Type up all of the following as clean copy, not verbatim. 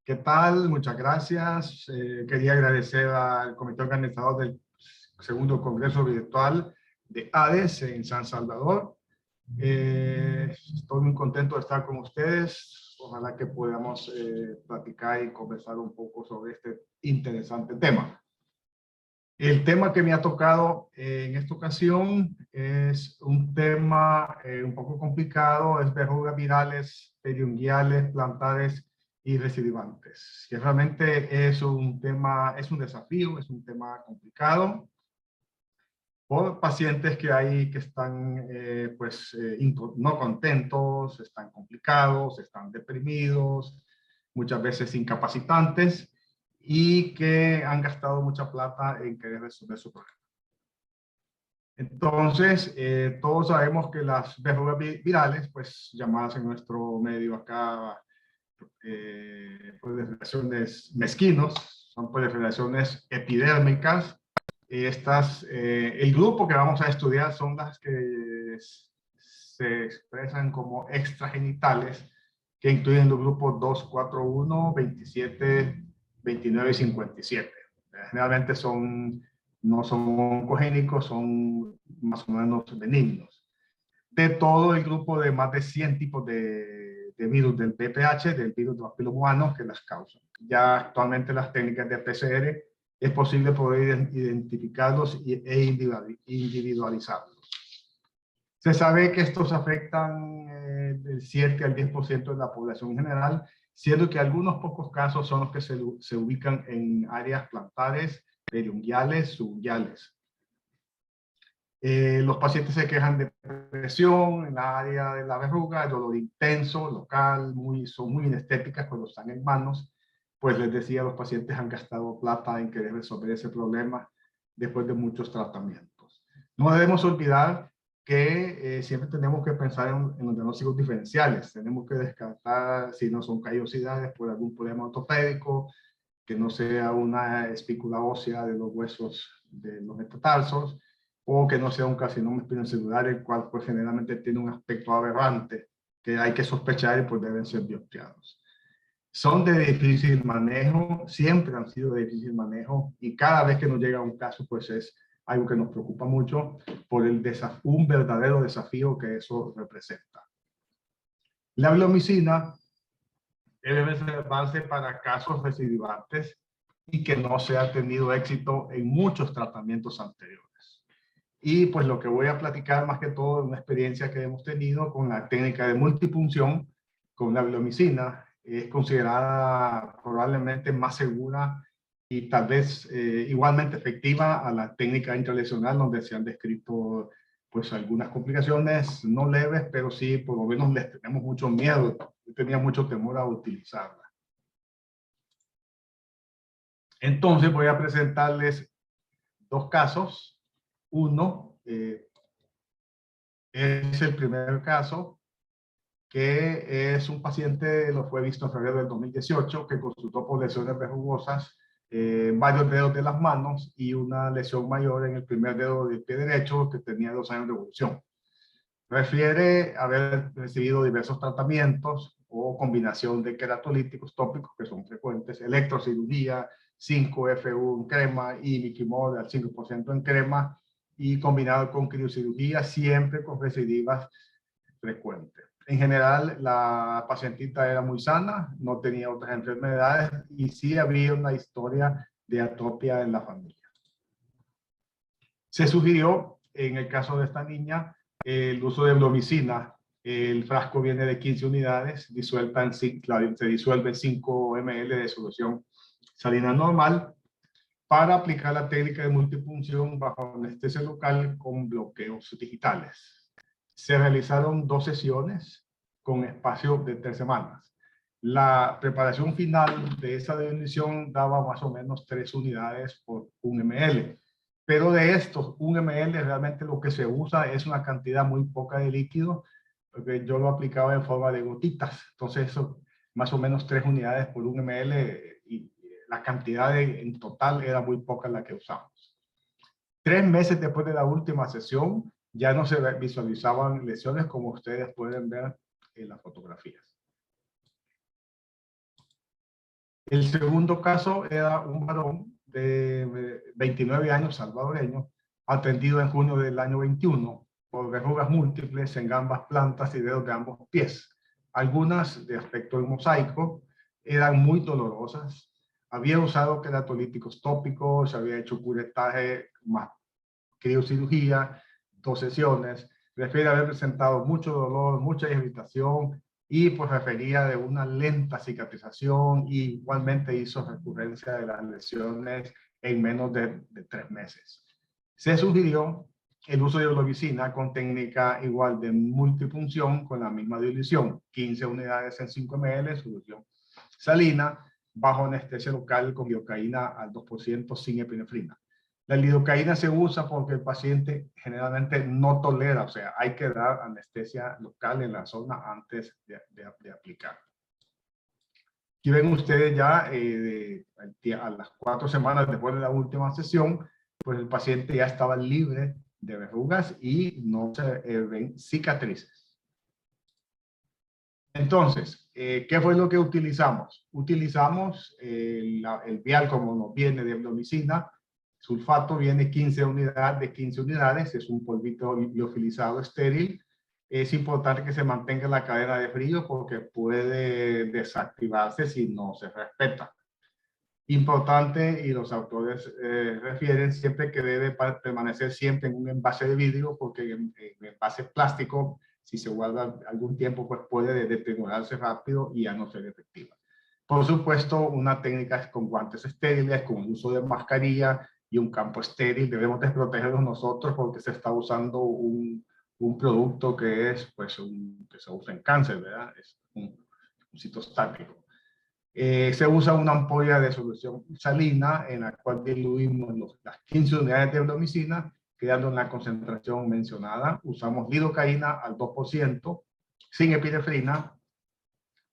¿Qué tal? Muchas gracias. Quería agradecer al comité organizador del segundo Congreso Virtual de ADES en San Salvador. Estoy muy contento de estar con ustedes. Ojalá que podamos platicar y conversar un poco sobre este interesante tema. El tema que me ha tocado en esta ocasión es un tema un poco complicado, es verrugas virales, periunguiales, plantares y recidivantes. Que realmente es un tema, es un desafío, es un tema complicado por pacientes que hay que están no contentos, están complicados, están deprimidos, muchas veces incapacitantes y que han gastado mucha plata en querer resolver su problema. Entonces, todos sabemos que las verrugas virales, pues llamadas en nuestro medio acá proliferaciones mezquinos, son proliferaciones epidérmicas. El grupo que vamos a estudiar son las que se expresan como extragenitales, que incluyen los grupos 2, 4, 1, 27, 29 y 57. Generalmente no son oncogénicos, son más o menos benignos. De todo el grupo de más de 100 tipos de virus del VPH, del virus del papiloma humano, que las causan. Ya actualmente las técnicas de PCR es posible poder identificarlos e individualizarlos. Se sabe que estos afectan del 7 al 10% de la población en general, siendo que algunos pocos casos son los que se ubican en áreas plantares, periunguiales, subunguiales. Los pacientes se quejan de presión en la área de la verruga, dolor intenso, local, son muy inestéticas cuando están en manos. Pues les decía, los pacientes han gastado plata en querer resolver ese problema después de muchos tratamientos. No debemos olvidar que siempre tenemos que pensar en los diagnósticos diferenciales. Tenemos que descartar si no son callosidades por algún problema ortopédico, que no sea una espícula ósea de los huesos de los metatarsos, o que no sea un carcinoma espinocelular, el cual pues generalmente tiene un aspecto aberrante que hay que sospechar y pues deben ser biopsiados. Son de difícil manejo, siempre han sido de difícil manejo, y cada vez que nos llega un caso pues es algo que nos preocupa mucho por un verdadero desafío que eso representa. La bleomicina debe reservarse para casos recidivantes y que no se ha tenido éxito en muchos tratamientos anteriores. Y pues lo que voy a platicar más que todo es una experiencia que hemos tenido con la técnica de multipunción con la bleomicina. Es considerada probablemente más segura y tal vez igualmente efectiva a la técnica intralesional, donde se han descrito pues algunas complicaciones no leves, pero sí por lo menos les tenemos mucho miedo. Yo tenía mucho temor a utilizarla. Entonces voy a presentarles dos casos. Uno es el primer caso, que es un paciente, lo fue visto en febrero del 2018, que consultó por lesiones verrugosas en varios dedos de las manos y una lesión mayor en el primer dedo del pie derecho que tenía 2 años de evolución. Refiere haber recibido diversos tratamientos o combinación de queratolíticos tópicos que son frecuentes, electrocirugía, 5FU en crema y Miquimod al 5% en crema, y combinado con criocirugía, siempre con recidivas frecuentes. En general, la pacientita era muy sana, no tenía otras enfermedades y sí había una historia de atopia en la familia. Se sugirió, en el caso de esta niña, el uso de bleomicina. El frasco viene de 15 unidades, se disuelve 5 ml de solución salina normal, para aplicar la técnica de multipunción bajo anestesia local con bloqueos digitales. Se realizaron 2 sesiones con espacio de 3 semanas. La preparación final de esa definición daba más o menos 3 unidades por 1 ml. Pero de estos 1 ml realmente lo que se usa es una cantidad muy poca de líquido, porque yo lo aplicaba en forma de gotitas. Entonces eso, más o menos 3 unidades por 1 ml, y la cantidad en total era muy poca la que usamos. 3 meses después de la última sesión ya no se visualizaban lesiones, como ustedes pueden ver en las fotografías. El segundo caso era un varón de 29 años, salvadoreño, atendido en junio del año 21 por verrugas múltiples en ambas plantas y dedos de ambos pies. Algunas de aspecto en mosaico eran muy dolorosas. Había usado queratolíticos tópicos, había hecho curetaje más criocirugía, 2 sesiones. Refiere haber presentado mucho dolor, mucha irritación y pues refería de una lenta cicatrización y igualmente hizo recurrencia de las lesiones en menos de 3 meses. Se sugirió el uso de olobicina con técnica igual de multifunción con la misma dilución, 15 unidades en 5 ml, solución salina, bajo anestesia local con lidocaína al 2% sin epinefrina. La lidocaína se usa porque el paciente generalmente no tolera, o sea, hay que dar anestesia local en la zona antes de aplicar. Aquí ven ustedes ya a las 4 semanas después de la última sesión, pues el paciente ya estaba libre de verrugas y no se ven cicatrices. Entonces, ¿qué fue lo que utilizamos? Utilizamos el vial como nos viene de endomicina. Sulfato viene 15 unidades de 15 unidades, es un polvito liofilizado estéril. Es importante que se mantenga la cadena de frío porque puede desactivarse si no se respeta. Importante, y los autores refieren siempre que debe permanecer siempre en un envase de vidrio porque en envase plástico, si se guarda algún tiempo, pues puede deteriorarse rápido y ya no ser efectiva. Por supuesto, una técnica es con guantes estériles, con el uso de mascarilla y un campo estéril. Debemos de protegernos nosotros porque se está usando un producto que es, pues, que se usa en cáncer, ¿verdad? Es un citostático. Se usa una ampolla de solución salina en la cual diluimos las 15 unidades de bromicina, quedando en la concentración mencionada. Usamos lidocaína al 2%, sin epinefrina.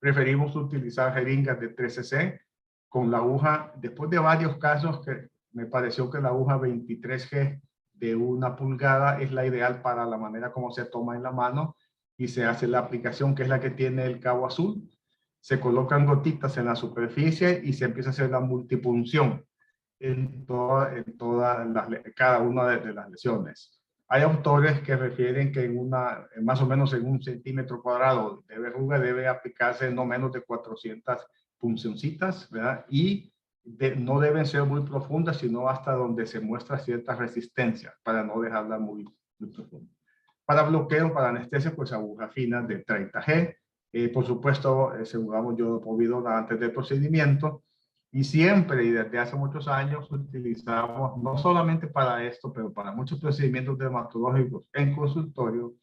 Preferimos utilizar jeringas de 3cc con la aguja, después de varios casos que me pareció que la aguja 23G de 1 pulgada es la ideal para la manera como se toma en la mano y se hace la aplicación, que es la que tiene el cabo azul. Se colocan gotitas en la superficie y se empieza a hacer la multipunción en cada una de las lesiones. Hay autores que refieren que más o menos en 1 centímetro cuadrado de verruga debe aplicarse no menos de 400 puncioncitas, ¿verdad? Y no deben ser muy profundas, sino hasta donde se muestra cierta resistencia para no dejarla muy profunda. Para bloqueo, para anestesia, pues aguja fina de 30G. Por supuesto, aseguramos yodo povidona antes del procedimiento. Y siempre, y desde hace muchos años, utilizamos, no solamente para esto, pero para muchos procedimientos dermatológicos en consultorio,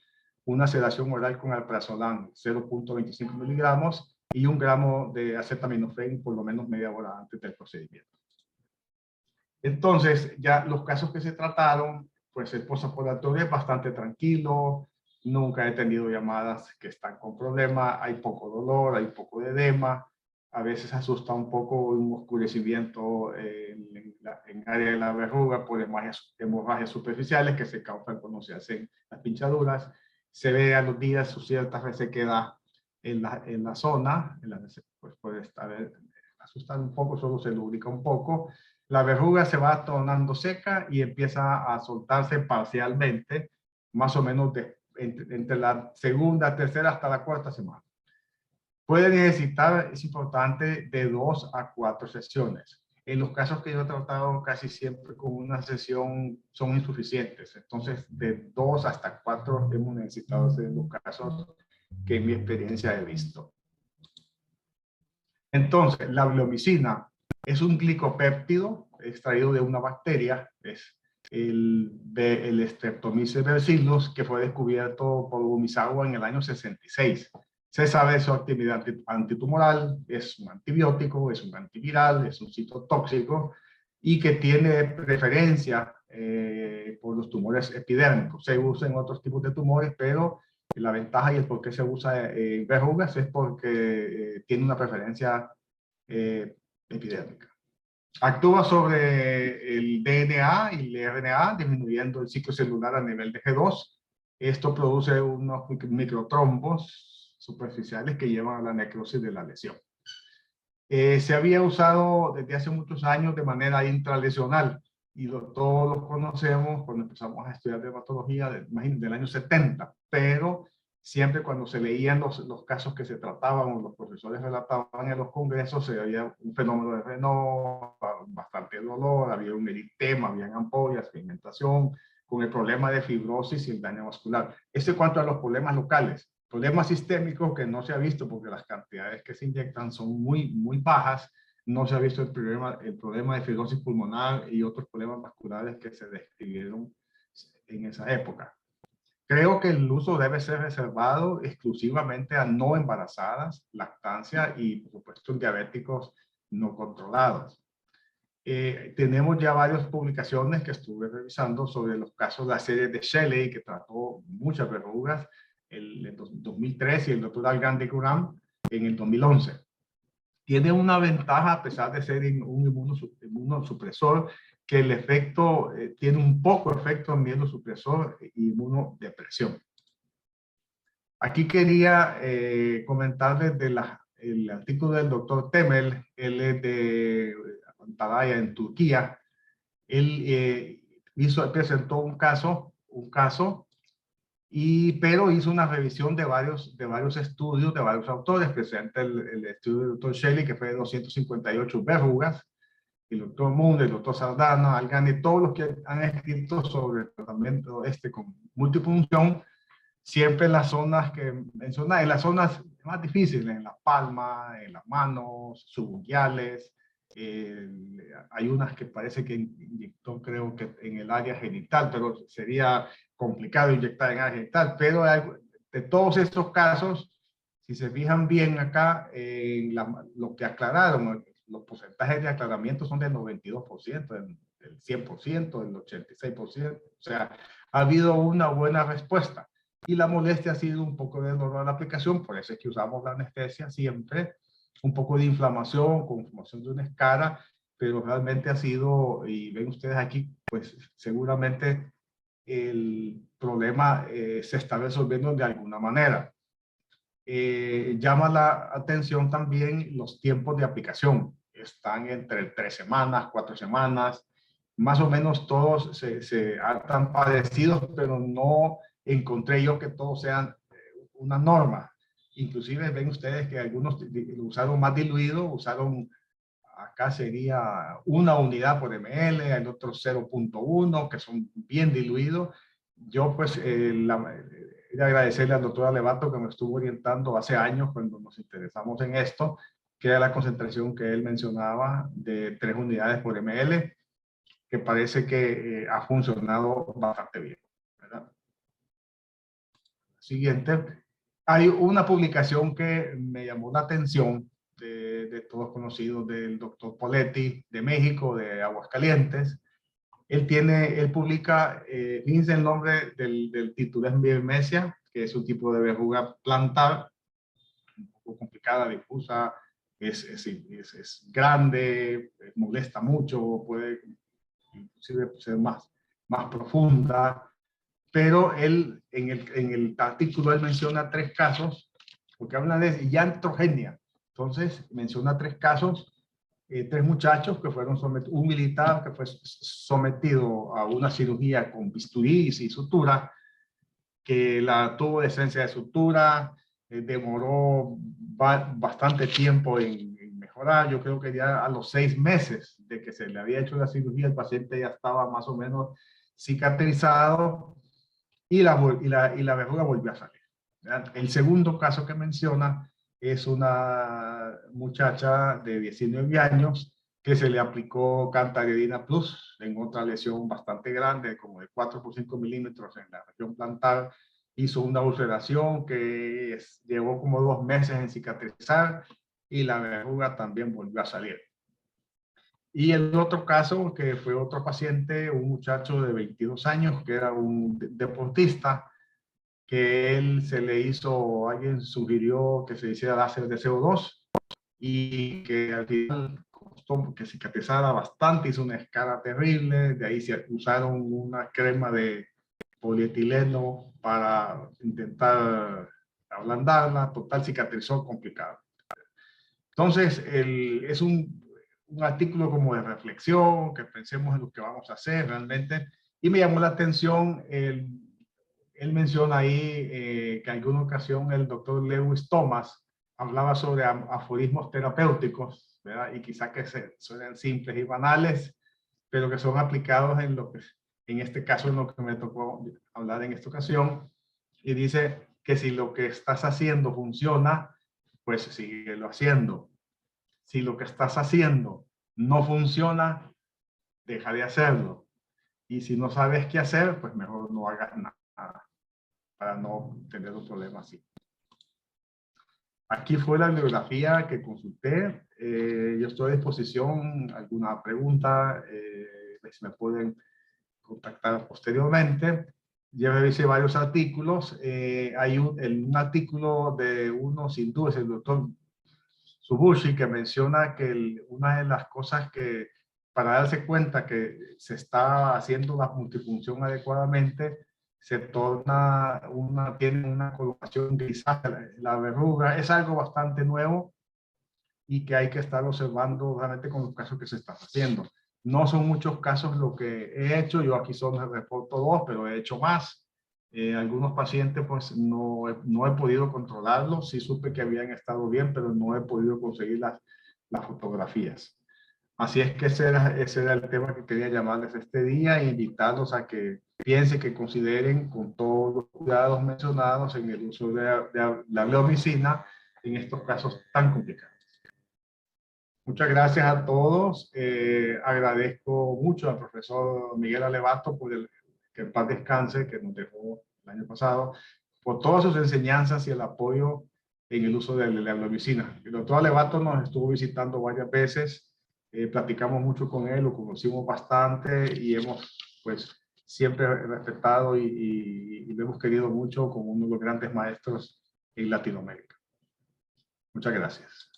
una sedación oral con alprazolam, 0.25 miligramos, y 1 gramo de acetaminofén por lo menos media hora antes del procedimiento. Entonces, ya los casos que se trataron, pues el postoperatorio es bastante tranquilo, nunca he tenido llamadas que están con problemas, hay poco dolor, hay poco de edema, a veces asusta un poco un oscurecimiento en área de la verruga por hemorragias superficiales que se causan cuando se hacen las pinchaduras. Se ve a los días su cierta resequedad en la zona, pues puede estar asustar un poco, solo se lubrica un poco. La verruga se va tornando seca y empieza a soltarse parcialmente, más o menos entre la segunda, tercera hasta la 4ª semana. Puede necesitar, es importante, de 2 a 4 sesiones. En los casos que yo he tratado, casi siempre con una sesión son insuficientes. Entonces, de 2 hasta 4 hemos necesitado hacer los casos que en mi experiencia he visto. Entonces, la bleomicina es un glicopéptido extraído de una bacteria, es el Streptomyces bacillus, que fue descubierto por Umisawa en el año 66. Se sabe su actividad antitumoral, es un antibiótico, es un antiviral, es un citotóxico y que tiene preferencia por los tumores epidérmicos. Se usa en otros tipos de tumores, pero la ventaja y el por qué se usa en verrugas es porque tiene una preferencia epidérmica. Actúa sobre el DNA y el RNA, disminuyendo el ciclo celular a nivel de G2. Esto produce unos microtrombos superficiales que llevan a la necrosis de la lesión. Se había usado desde hace muchos años de manera intralesional y todos lo conocemos cuando empezamos a estudiar dermatología, imagínense, del año 70, pero siempre cuando se leían los casos que se trataban o los profesores relataban en los congresos, se había un fenómeno de Raynaud, bastante dolor, había un eritema, había ampollas, pigmentación, con el problema de fibrosis y el daño vascular. Esto en cuanto a los problemas locales. Problemas sistémicos que no se ha visto porque las cantidades que se inyectan son muy bajas. No se ha visto el problema de fibrosis pulmonar y otros problemas vasculares que se describieron en esa época. Creo que el uso debe ser reservado exclusivamente a no embarazadas, lactancia y, por supuesto, en diabéticos no controlados. Tenemos ya varias publicaciones que estuve revisando sobre los casos de la serie de Shelley, que trató muchas verrugas en 2003 y el doctor Algan de Kuram en el 2011. Tiene una ventaja, a pesar de ser un inmunosupresor, que el efecto, tiene un poco efecto inmunosupresor y inmunodepresión. Aquí quería comentarles el artículo del doctor Temel, él es de Antalya, en Turquía. Él presentó un caso, pero hizo una revisión de varios estudios, de varios autores. Presenta el estudio del doctor Shelley, que fue de 258 verrugas, el doctor Moon, el doctor Sardana, Algani, todos los que han escrito sobre el tratamiento con multifunción, siempre en las zonas que menciona, en las zonas más difíciles, en la palma, en las manos, subunguiales. Hay unas que parece que inyectó, creo que en el área genital, pero sería complicado inyectar en área genital. Pero de todos estos casos, si se fijan bien acá, lo que aclararon, los porcentajes de aclaramiento son del 92%, del 100%, del 86%. O sea, ha habido una buena respuesta. Y la molestia ha sido un poco de dolor a la aplicación, por eso es que usamos la anestesia siempre, un poco de inflamación, con formación de una escara, pero realmente ha sido, y ven ustedes aquí, pues seguramente el problema se está resolviendo de alguna manera. Llama la atención también los tiempos de aplicación. Están entre 3 semanas, 4 semanas, más o menos todos están parecidos, pero no encontré yo que todos sean una norma. Inclusive ven ustedes que algunos lo usaron más diluido, acá sería 1 unidad por ml, hay otros 0.1 que son bien diluidos. Yo pues de agradecerle al doctor Alevato, que me estuvo orientando hace años cuando nos interesamos en esto, que era la concentración que él mencionaba de 3 unidades por ml, que parece que ha funcionado bastante bien, ¿verdad? Siguiente. Hay una publicación que me llamó la atención de todos conocidos, del doctor Poletti de México, de Aguascalientes. Él publica, fíjense el nombre del título, es Myrmecia, que es un tipo de verruga plantar, un poco complicada, difusa, es grande, molesta mucho, puede inclusive ser más profunda, pero él en el artículo él menciona 3 casos, porque habla de iatrogenia. Entonces menciona 3 casos, 3 muchachos que fueron sometidos, un militar que fue sometido a una cirugía con bisturí y sutura, que tuvo decencia de sutura, demoró bastante tiempo en mejorar. Yo creo que ya a los 6 meses de que se le había hecho la cirugía, el paciente ya estaba más o menos cicatrizado y la verruga volvió a salir, ¿verdad? El segundo caso que menciona es una muchacha de 19 años que se le aplicó Cantaridina Plus en otra lesión bastante grande, como de 4 por 5 milímetros en la región plantar. Hizo una ulceración que llevó como 2 meses en cicatrizar y la verruga también volvió a salir. Y el otro caso, que fue otro paciente, un muchacho de 22 años, que era un deportista, que él alguien sugirió que se hiciera láser de CO2 y que al final costó que cicatrizara bastante, hizo una escara terrible, de ahí se usaron una crema de polietileno para intentar ablandarla, total cicatrizó complicado. Entonces, es un artículo como de reflexión, que pensemos en lo que vamos a hacer realmente. Y me llamó la atención, él menciona ahí que en alguna ocasión el doctor Lewis Thomas hablaba sobre aforismos terapéuticos, ¿verdad? Y quizá que suenan simples y banales, pero que son aplicados en lo que, en este caso, en lo que me tocó hablar en esta ocasión. Y dice que si lo que estás haciendo funciona, pues síguelo haciendo. Si lo que estás haciendo no funciona, deja de hacerlo. Y si no sabes qué hacer, pues mejor no hagas nada para no tener un problema así. Aquí fue la bibliografía que consulté. Yo estoy a disposición. Alguna pregunta, si me pueden contactar posteriormente. Ya revisé varios artículos. Hay un artículo de uno, sin duda, es el doctor Subushi, que menciona que una de las cosas que, para darse cuenta que se está haciendo la multifunción adecuadamente, tiene una colocación grisácea, la verruga. Es algo bastante nuevo y que hay que estar observando realmente con los casos que se están haciendo. No son muchos casos lo que he hecho, yo aquí solo reporto 2, pero he hecho más. Algunos pacientes pues no he podido controlarlos, sí supe que habían estado bien, pero no he podido conseguir las fotografías. Así es que ese era el tema que quería llamarles este día e invitarlos a que piensen, que consideren con todos los cuidados mencionados en el uso de la bleomicina en estos casos tan complicados. Muchas gracias a todos. Agradezco mucho al profesor Miguel Alevato por que en paz descanse, que nos dejó el año pasado, por todas sus enseñanzas y el apoyo en el uso de la bleomicina. El doctor Alevato nos estuvo visitando varias veces, platicamos mucho con él, lo conocimos bastante y hemos pues siempre respetado y lo hemos querido mucho como uno de los grandes maestros en Latinoamérica. Muchas gracias.